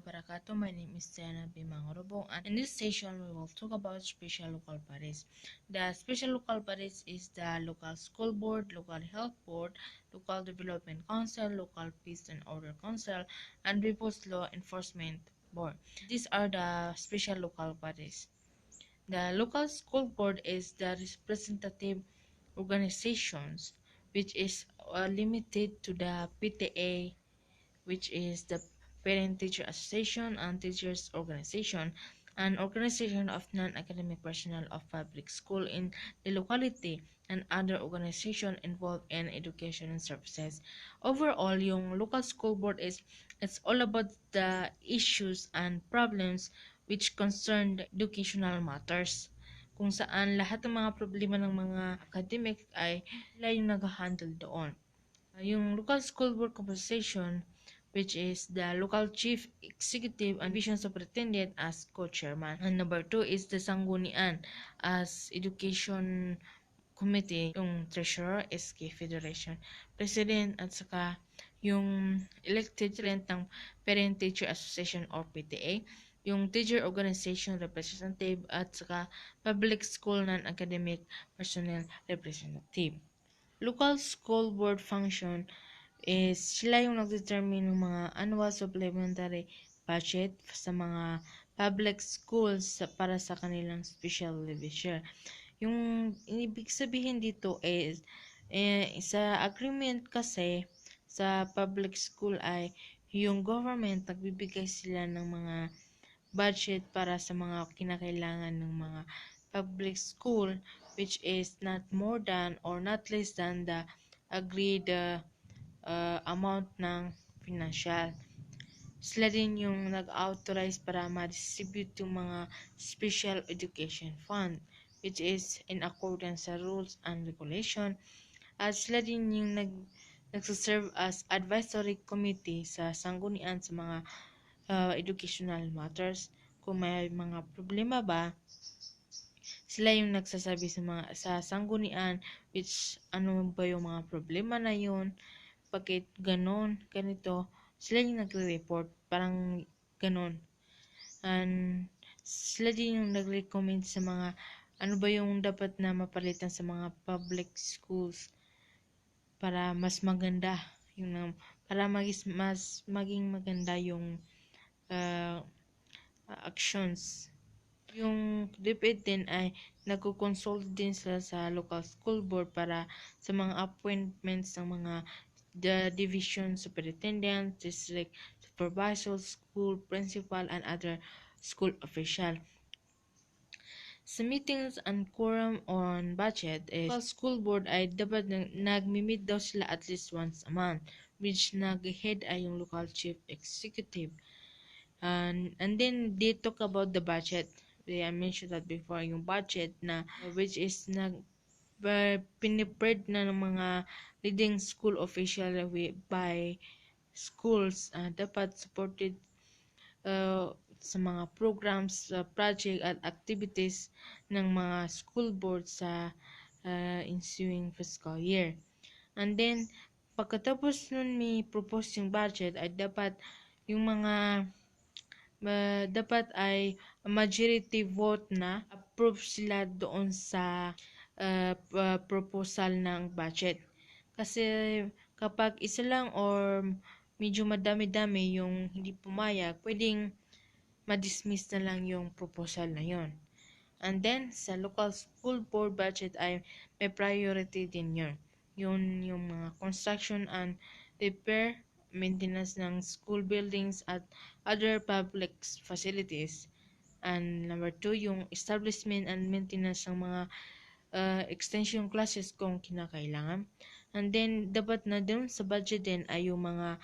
wabarakatuh. My name is Diana Bimangorobong, and in this session we will talk about special local bodies. The special local bodies is the local school board, local health board, local development council, local peace and order council, and people's law enforcement board. These are the special local bodies. The local school board is the representative organizations which is limited to the PTA, which is the Parent Teacher Association and Teachers Organization, an organization of non-academic personnel of public school in the locality, and other organization involved in education and services. Overall, yung local school board is it's all about the issues and problems which concern the educational matters, kung saan lahat ng mga problema ng mga academic ay sila yung nag-handle doon. Yung local school board composition, which is the local chief executive and division superintendent as co-chairman. And number 2 is the sanggunian as education committee, yung treasurer, SK Federation, president, at saka yung elected president ng Parent Teacher Association or PTA, yung teacher organization representative, at saka public school non-academic personnel representative. Local school board function is sila yung nag-determine ng mga annual supplementary budget sa mga public schools para sa kanilang special division. Yung ibig sabihin dito is sa agreement kasi sa public school ay yung government nagbibigay sila ng mga budget para sa mga kinakailangan ng mga public school, which is not more than or not less than the agreed amount ng financial. Sila din yung nag-authorize para ma-distribute yung mga special education fund, which is in accordance sa rules and regulation. At sila din yung nagsaserve as advisory committee sa sanggunian sa mga educational matters. Kung may mga problema ba, sila yung nagsasabi sa sanggunian which ano ba yung mga problema na yun, bakit ganon, ganito, sila yung nagre-report, parang ganon. And sila din yung nag-recommend sa mga ano ba yung dapat na mapalitan sa mga public schools para mas maganda yung para mas maging maganda yung actions. Yung DepEd din ay nagko-consult din sila sa local school board para sa mga appointments ng mga division superintendent, district supervisor, school principal, and other school official. Sa meetings and quorum on budget, local school board ay dapat nagmi-meet daw sila at least once a month, which nag-head ay yung local chief executive. And then they talk about the budget. I mentioned that before, yung budget na which is piniprepared na ng mga leading school official by schools, dapat supported sa mga programs, project at activities ng mga school board sa ensuing fiscal year. And then pagkatapos nun may propose yung budget ay dapat yung mga dapat ay majority vote na approve sila doon sa proposal ng budget. Kasi kapag isa lang or medyo madami-dami yung hindi pumayag, pwedeng ma-dismiss na lang yung proposal na yon. And then, sa local school board budget ay may priority din yun. Yun yung mga construction and repair, maintenance ng school buildings at other public facilities. And number 2, yung establishment and maintenance ng mga extension classes kung kinakailangan. And then, dapat na dun sa budget din ay yung mga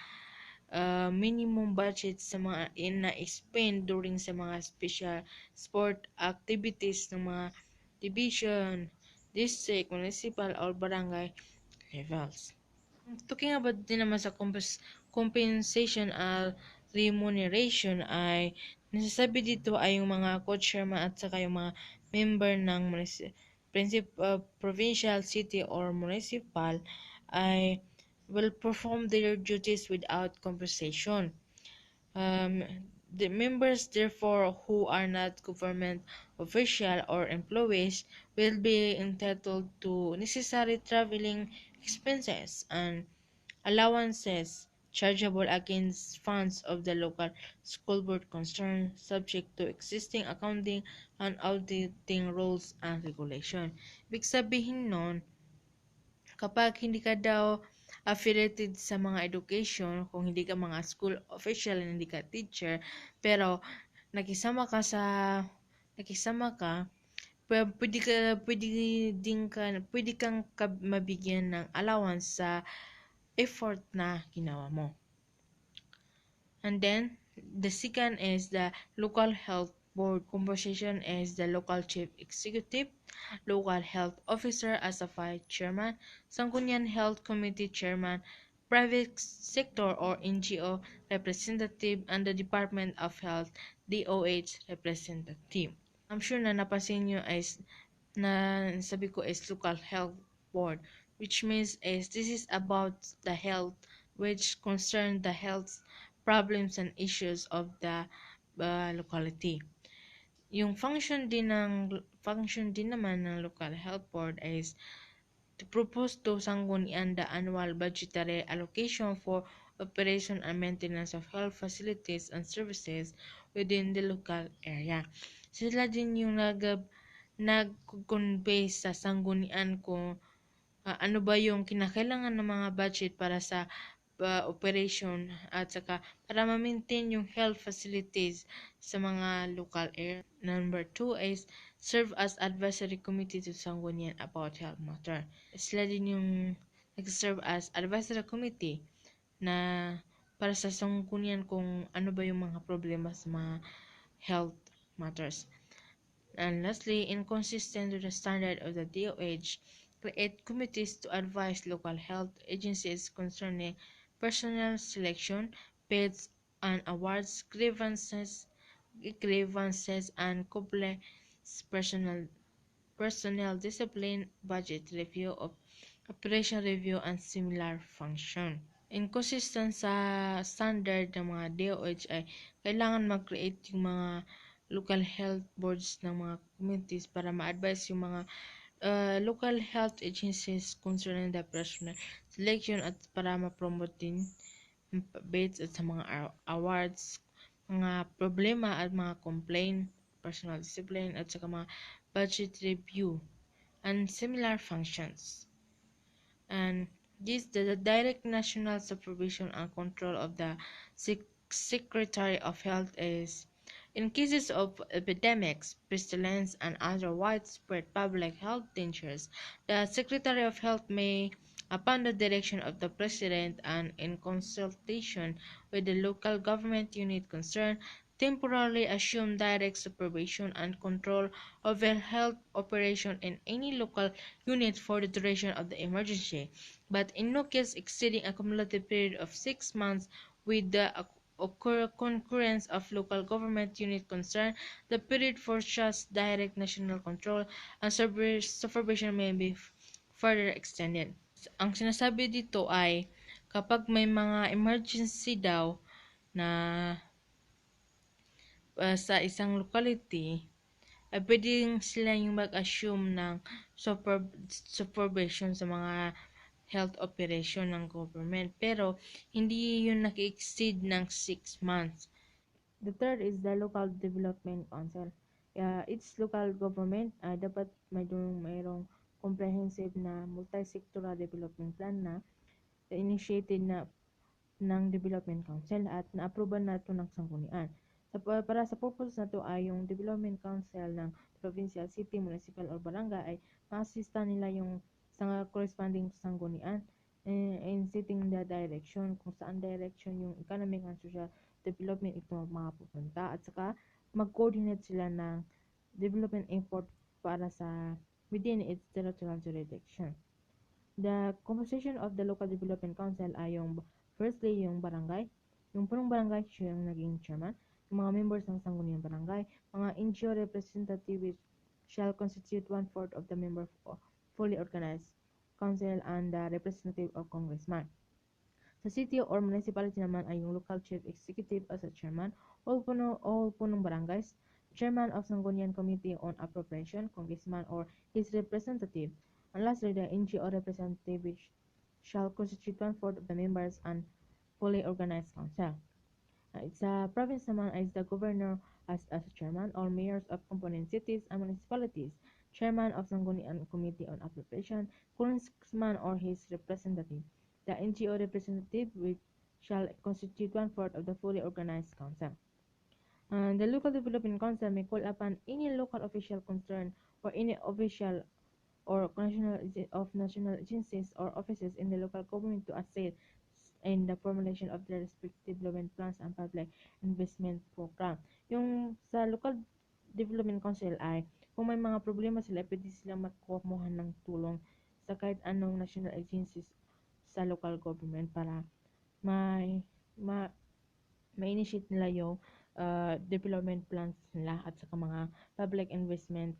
minimum budget sa mga na-spend during sa mga special sport activities ng mga division, district, municipal, or barangay levels. Talking about din naman sa compensation at remuneration ay nasasabi dito ay yung mga co-chairman at saka yung mga member ng provincial, city, or municipal ay will perform their duties without compensation. The members, therefore, who are not government official or employees will be entitled to necessary traveling expenses and allowances chargeable against funds of the local school board concerned, subject to existing accounting and auditing rules and regulation. Ibig sabihin nun, kapag hindi ka daw affiliated sa mga education, kung hindi ka mga school official, hindi ka teacher, pero nakisama ka sa nakisama ka, pwede din ka pwede kang mabigyan ng allowance sa effort na ginawa mo. And then, the second is the local health board composition is the local chief executive, local health officer as a vice chairman, Sangguniang Health Committee chairman, private sector or NGO representative, and the Department of Health DOH representative. I'm sure na napansin nyo is na sabi ko is local health board, which means is this is about the health, which concern the health problems and issues of the locality. Yung function din naman ng local health board is to propose to sanggunian the annual budgetary allocation for operation and maintenance of health facilities and services within the local area. Sila din yung nag-convey sa sanggunian kung ano ba yung kinakailangan ng mga budget para sa operation at saka para ma-maintain yung health facilities sa mga local area. Number 2 is serve as advisory committee to Sanggunian about health matter. Sila din yung nag-serve as advisory committee na para sa Sanggunian kung ano ba yung mga problema sa mga health matters. And lastly, inconsistent with the standard of the DOH, create committees to advise local health agencies concerning personnel selection, bids and awards, grievances and complaints, personnel discipline, budget review, of operation review, and similar function. Inconsistent sa standard ng mga DOH ay kailangan mag-create yung mga local health boards ng mga communities para ma-advise yung mga local health agencies concerning the personnel selection at para ma-promote din bids at sa mga awards, mga problema at mga complaint, personal discipline at saka mga budget review and similar functions. And this the direct national supervision and control of the Secretary of Health is in cases of epidemics, pestilence, and other widespread public health dangers, the Secretary of Health may, upon the direction of the President and in consultation with the local government unit concerned, temporarily assume direct supervision and control over health operation in any local unit for the duration of the emergency, but in no case exceeding a cumulative period of 6 months with the concurrence of local government unit concerned. The period for such direct national control and supervision may be further extended. Ang sinasabi dito ay kapag may mga emergency daw na sa isang locality, ay pwedeng sila yung mag-assume ng supervision sa mga health operation ng government. Pero, hindi yun naki-exceed ng 6 months. The third is the local development council. Each local government dapat mayroong comprehensive na multi-sectoral development plan na initiated na ng Development Council at na-aproban na ito ng sanggunian. Para sa purpose na ito ay yung Development Council ng provincial, city, municipal, or barangay ay ma-assista nila yung sa corresponding sanggunian in setting the direction, kung saan direction yung economic and social development ito mapupunta at saka mag-coordinate sila ng development effort para sa within its territorial jurisdiction. The composition of the local development council ay yung firstly yung barangay, yung punong barangay siya yung naging chairman, yung mga members ng sangguniang barangay, mga NGO representatives shall constitute 1/4 of the member fully organized council and the representative of congressman. Sa city or municipality naman ay yung local chief executive as a chairman, all punong barangays, chairman of Sangguniang Committee on Appropriation, congressman or his representative, and lastly the NGO representative which shall constitute one-fourth of the members and fully organized council. Sa province naman is the governor as a chairman, all mayors of component cities and municipalities, chairman of Sangguniang Committee on Appropriation, congressman or his representative, the NGO representative which shall constitute one-fourth of the fully organized council. The local development council may call upon any local official concerned or any official or national agencies or offices in the local government to assist in the formulation of the respective development plans and public investment program. Yung sa local development council ay kung may mga problema sila, pwede silang makuha ng tulong sa kahit anong national agencies sa local government para may ma-initiate nila yung development plans nila at saka mga public investment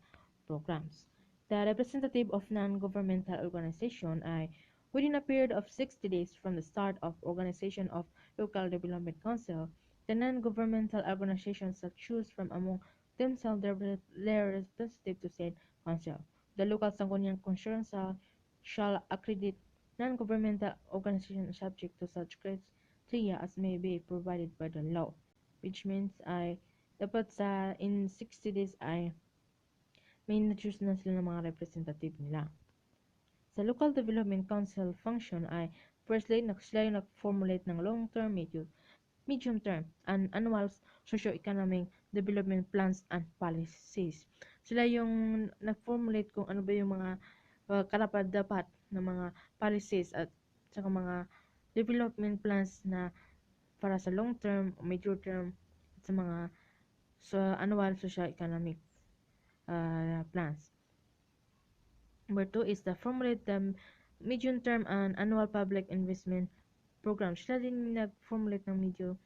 programs. The representative of non-governmental organization ay within a period of 60 days from the start of organization of local development council, the non-governmental organizations shall choose from among themselves their representative to said council. The local Sangguniang Council shall accredit non-governmental organization subject to such criteria as may be provided by the law, which means ay dapat in 60 days ay may na-choose na sila ng mga representative nila. Sa Local Development Council function ay firstly, sila yung nag-formulate ng long-term, medium-term, and annual socio-economic development plans and policies. Sila yung nag-formulate kung ano ba yung mga karapat-dapat na mga policies at saka mga development plans na para sa long-term, medium-term, at sa mga annual socio-economic plans. Number 2 is the formulate the medium-term and annual public investment program. Sila din nag-formulate ng medium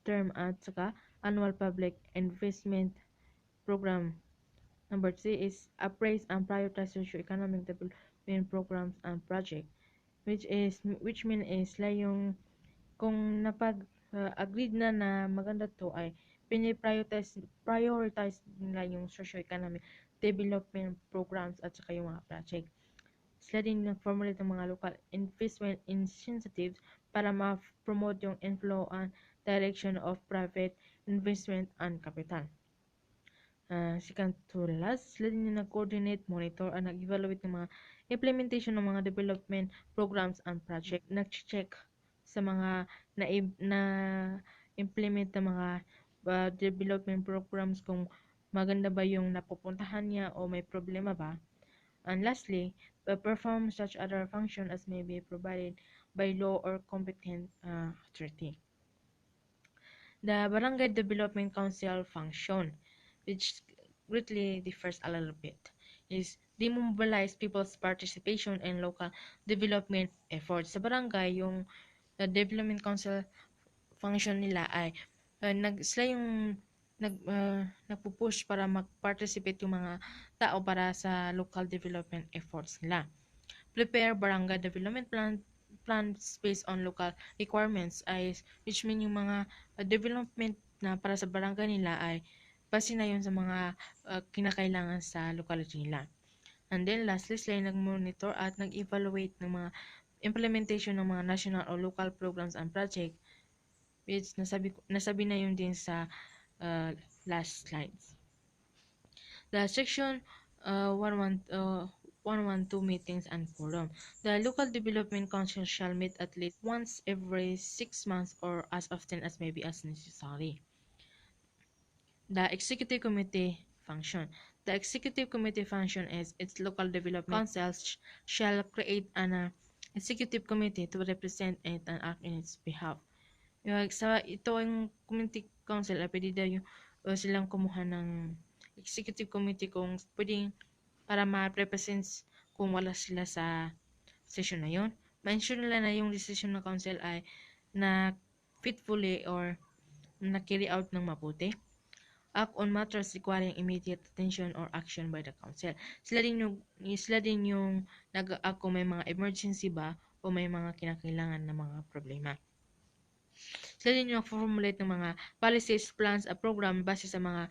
term at saka annual public investment program. Number 3 is appraise and prioritize socio-economic development programs and project, which mean is sila yung kung agreed na maganda to ay prioritize nila yung socio-economic development programs at saka yung mga project. Sila din nag-formulate ng mga local investment initiatives para ma-promote yung inflow and direction of private investment and capital. Second to last, sila din nag-coordinate, monitor, and nag-evaluate ng mga implementation ng mga development programs and project. Nag-check sa mga na-implement na mga development programs kung maganda ba yung napupuntahan niya o may problema ba. And lastly, perform such other function as may be provided by law or competent authority. The Barangay Development Council function, which greatly differs a little bit, is demobilize people's participation in local development efforts. Sa barangay, yung Development Council function nila ay sila yung nagpupush para mag-participate yung mga tao para sa local development efforts nila. Prepare barangay development plans based on local requirements, which mean yung mga development na para sa barangay nila ay base na yun sa mga kinakailangan sa locality nila. And then lastly, sila nag-monitor at nag-evaluate ng mga implementation ng mga national or local programs and project, which nasabi na yun din sa last slides. The section 112 meetings and forum. The local development council shall meet at least once every 6 months or as often as may be as necessary. The executive committee function. The executive committee function is its local development councils shall create an executive committee to represent it and act in its behalf. Ito yung community council ay pwede daw yung silang kumuha ng executive committee kung pwedeng para ma-represent kung wala sila sa session na yun. Ma-ensure nila na yung decision ng council ay na fitfully or na carry out ng mabuti. Act on matters requiring immediate attention or action by the council. Sila din yung nag-act kung may mga emergency ba o may mga kinakailangan na mga problema. Sila din yung formulate ng mga policies, plans, at program base sa mga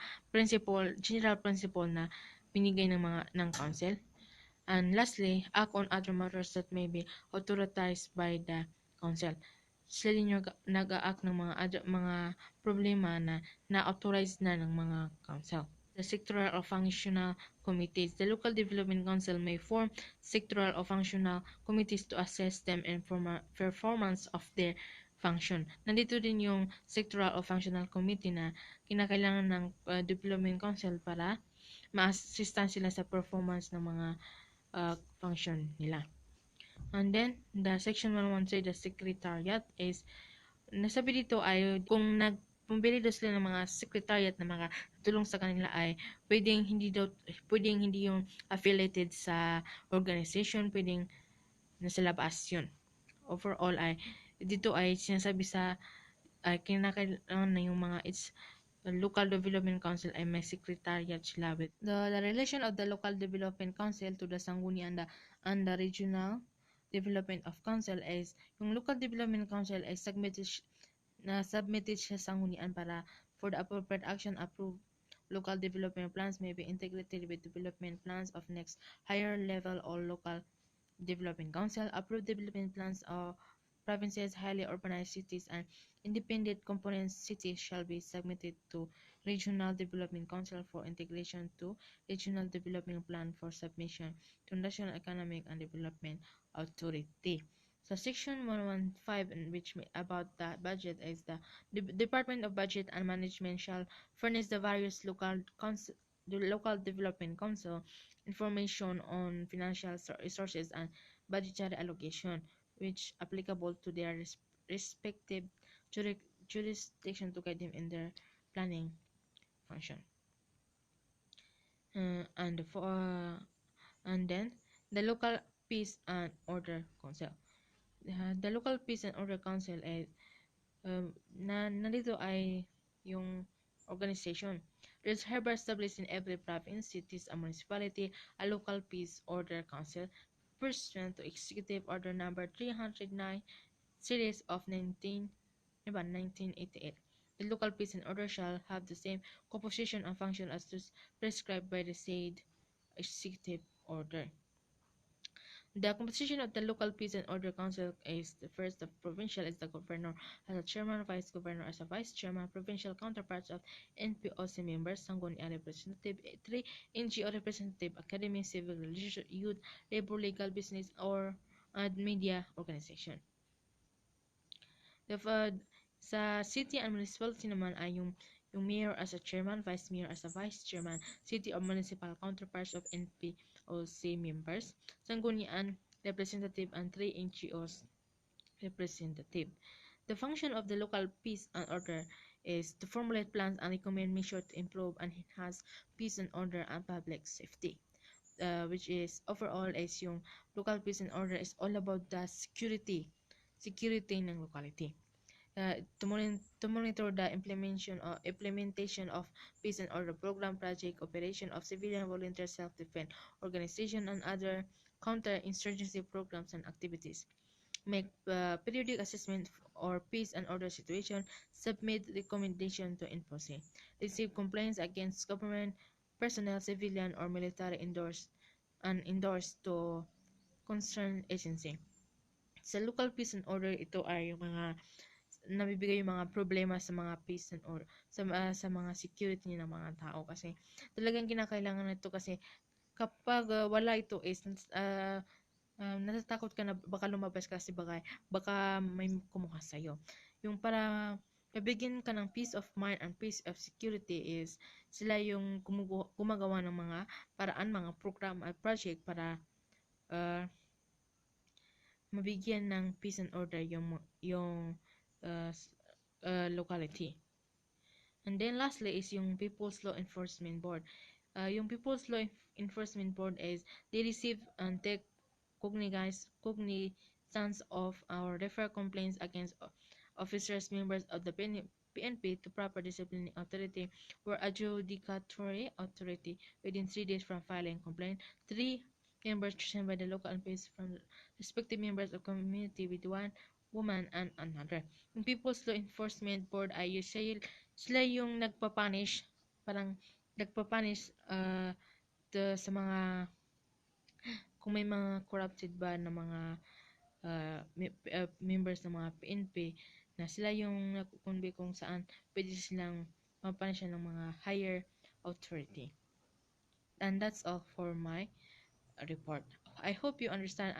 general principle na binigay ng council. And lastly, act on other matters that may be authorized by the council. Sila din yung nag-a-act ng mga problema na na-authorize na ng mga council. The sectoral or functional committees. The local development council may form sectoral or functional committees to assess them and performance of their function. Nandito din yung sectoral o functional committee na kinakailangan ng development council para ma-assistan sila sa performance ng mga function nila. And then, the section 113, the secretariat is, nasabi dito ay kung nagpumili daw sila ng mga secretariat na mga tulong sa kanila ay pwedeng hindi yung affiliated sa organization, pwedeng nasa labas yun. Overall ay dito ay sinasabi sa kinakailangan na yung mga the local development council ay may secretariat sila with the relation of the local development council to the sanggunian and the regional development of council is yung local development council ay submitted siya sa sanggunian para for the appropriate action approved local development plans may be integrated with development plans of next higher level or local development council. Approved development plans of provinces, highly urbanized cities, and independent component cities shall be submitted to Regional Development Council for integration to Regional Development Plan for submission to National Economic and Development Authority. So section 115, which about the budget, is the Department of Budget and Management shall furnish the various the local development council information on financial resources and budgetary allocation which applicable to their respective jurisdiction to guide them in their planning function. And then the local peace and order council. The local peace and order council ay nandito ay yung organization. It is hereby established in every province, cities, and municipality a local peace order council pursuant to Executive Order Number 309, Series of 1988. The local peace and order shall have the same composition and function as those prescribed by the said Executive Order. The composition of the local peace and order council is the first. The provincial is the governor as a chairman, vice governor as a vice chairman, provincial counterparts of NPOC members, sangguniang representative, 3 NGO representative, academy, civil, religious, youth, labor, legal, business, or media organization. Sa city and municipality naman ay yung mayor as a chairman, vice mayor as a vice chairman, city or municipal counterparts of NPOC members, sanggunian representative, and 3 NGOs representative. The function of the local peace and order is to formulate plans and recommend measures to improve and enhance peace and order and public safety. Which is overall is yung local peace and order is all about the security ng locality. To monitor the implementation of peace and order program, project, operation of civilian volunteer self-defense organization, and other counter-insurgency programs and activities. Make periodic assessment or peace and order situation, submit recommendation to NPOC, receive complaints against government personnel, civilian or military endorsed to concerned agency. Sa local peace and order, ito ay yung mga nabibigay yung mga problema sa mga peace and order sa mga security ng mga tao kasi talagang kinakailangan nito kasi kapag wala ito is natatakot ka na baka lumabas kasi baka may kumuha sa'yo. Yung para mabigyan ka ng peace of mind and peace of security is sila yung gumagawa ng mga paraan, mga program at project para mabigyan ng peace and order yung locality. And then lastly is yung People's Law Enforcement Board. Yung People's Law Enforcement Board is they receive and take cognizance of our refer complaints against officers, members of the PNP to proper disciplining authority or adjudicatory authority within 3 days from filing complaint. 3 members chosen by the local MPs from respective members of community with one woman and another. Yung People's Law Enforcement Board ay sila yung nagpapunish, parang nagpapunish sa mga kung may mga corrupted ba na mga members ng mga PNP na sila yung nagkukunbi kung saan pwede silang mapanisya ng mga higher authority. And that's all for my report. I hope you understand